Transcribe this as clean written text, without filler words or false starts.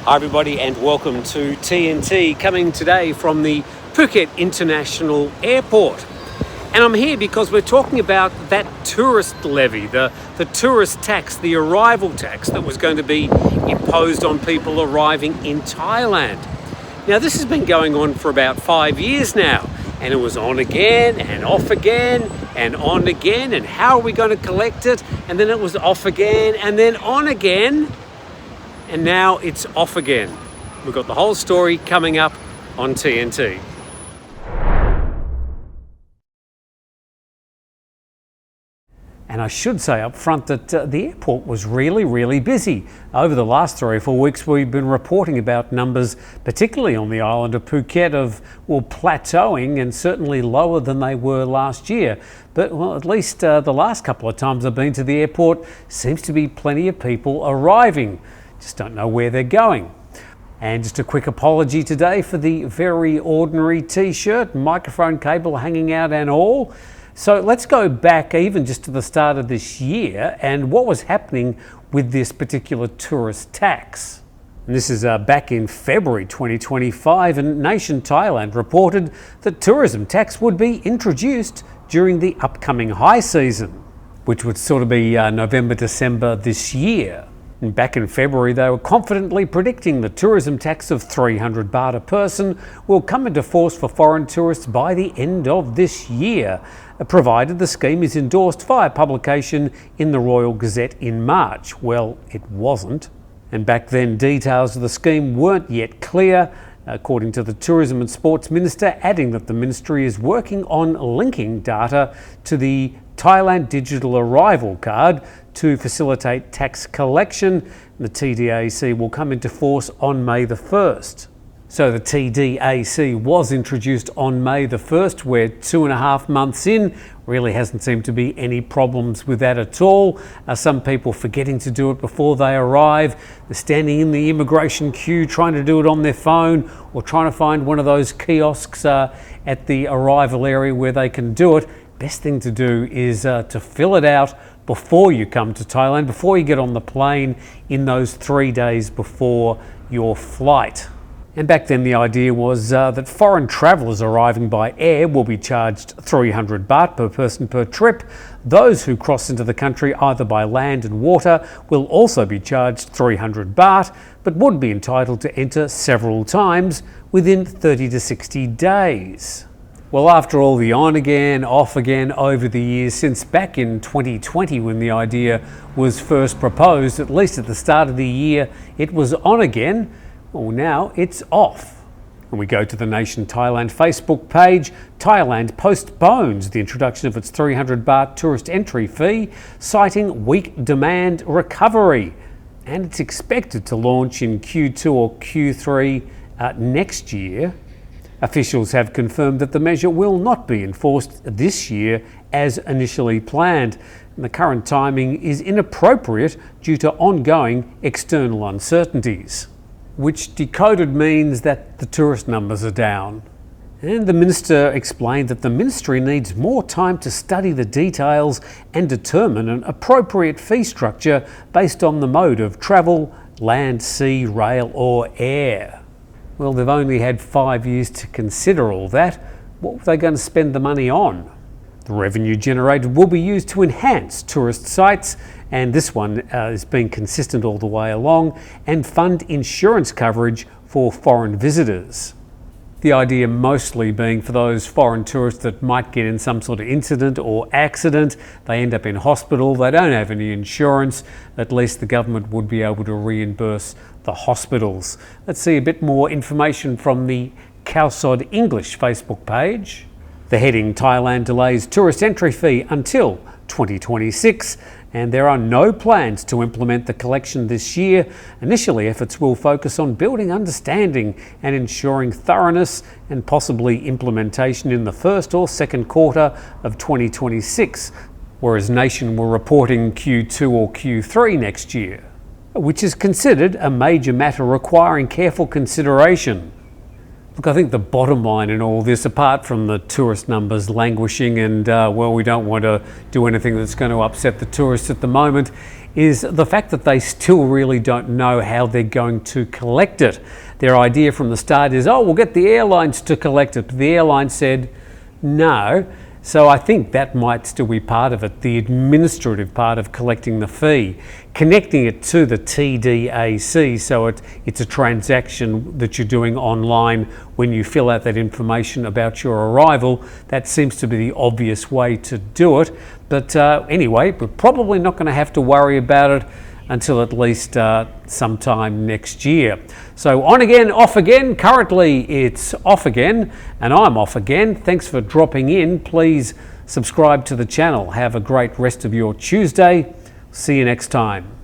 Hi everybody and welcome to TNT, coming today from the Phuket International Airport. And I'm here because we're talking about that tourist levy, the tourist tax, the arrival tax that was going to be imposed on people arriving in Thailand. Now this has been going on for about 5 years now, and it was on again and off again and on again, and how are we going to collect it? And then it was off again and then on again. And now it's off again. We've got the whole story coming up on TNT. And I should say up front that the airport was really busy. Over the last 3 or 4 weeks, we've been reporting about numbers, particularly on the island of Phuket, of plateauing and certainly lower than they were last year. But at least the last couple of times I've been to the airport, seems to be plenty of people arriving. Just don't know where they're going. And just a quick apology today for the very ordinary t-shirt, microphone cable hanging out and all. So let's go back even just to the start of this year and what was happening with this particular tourist tax. And this is back in February 2025, and Nation Thailand reported that tourism tax would be introduced during the upcoming high season, which would sort of be November, December this year. And back in February, they were confidently predicting the tourism tax of 300 baht a person will come into force for foreign tourists by the end of this year, provided the scheme is endorsed via publication in the Royal Gazette in March. Well, it wasn't. And back then, details of the scheme weren't yet clear, according to the Tourism and Sports Minister, adding that the ministry is working on linking data to the Thailand Digital Arrival Card to facilitate tax collection. The TDAC will come into force on May the 1st. So the TDAC was introduced on May the 1st. We're 2.5 months in. Really hasn't seemed to be any problems with that at all. Some people forgetting to do it before they arrive. They're standing in the immigration queue trying to do it on their phone, or trying to find one of those kiosks at the arrival area where they can do it. Best thing to do is to fill it out before you come to Thailand, before you get on the plane, in those 3 days before your flight. And back then the idea was that foreign travellers arriving by air will be charged 300 baht per person per trip. Those who cross into the country either by land and water will also be charged 300 baht, but would be entitled to enter several times within 30 to 60 days. Well, after all the on again, off again over the years, since back in 2020 when the idea was first proposed, at least at the start of the year, it was on again. Well, now it's off. And we go to the Nation Thailand Facebook page. Thailand postpones the introduction of its 300 baht tourist entry fee, citing weak demand recovery. And it's expected to launch in Q2 or Q3 next year. Officials have confirmed that the measure will not be enforced this year as initially planned. And the current timing is inappropriate due to ongoing external uncertainties, which decoded means that the tourist numbers are down. And the minister explained that the ministry needs more time to study the details and determine an appropriate fee structure based on the mode of travel, land, sea, rail or air. Well, they've only had 5 years to consider all that. What were they going to spend the money on? The revenue generated will be used to enhance tourist sites, and this one has been consistent all the way along, and fund insurance coverage for foreign visitors. The idea mostly being for those foreign tourists that might get in some sort of incident or accident, they end up in hospital, they don't have any insurance, at least the government would be able to reimburse the hospitals. Let's see a bit more information from the Khao English Facebook page. The heading: Thailand delays tourist entry fee until 2026. And there are no plans to implement the collection this year. Initially, efforts will focus on building understanding and ensuring thoroughness, and possibly implementation in the first or second quarter of 2026, whereas Nation were reporting Q2 or Q3 next year, which is considered a major matter requiring careful consideration. Look, I think the bottom line in all this, apart from the tourist numbers languishing and, well, we don't want to do anything that's going to upset the tourists at the moment, is the fact that they still really don't know how they're going to collect it. Their idea from the start is, oh, we'll get the airlines to collect it. But the airline said no. So I think that might still be part of it, the administrative part of collecting the fee, connecting it to the TDAC, so it's a transaction that you're doing online when you fill out that information about your arrival. That seems to be the obvious way to do it. But anyway, we're probably not going to have to worry about it until at least sometime next year. So on again, off again. Currently it's off again and I'm off again. Thanks for dropping in. Please subscribe to the channel. Have a great rest of your Tuesday. See you next time.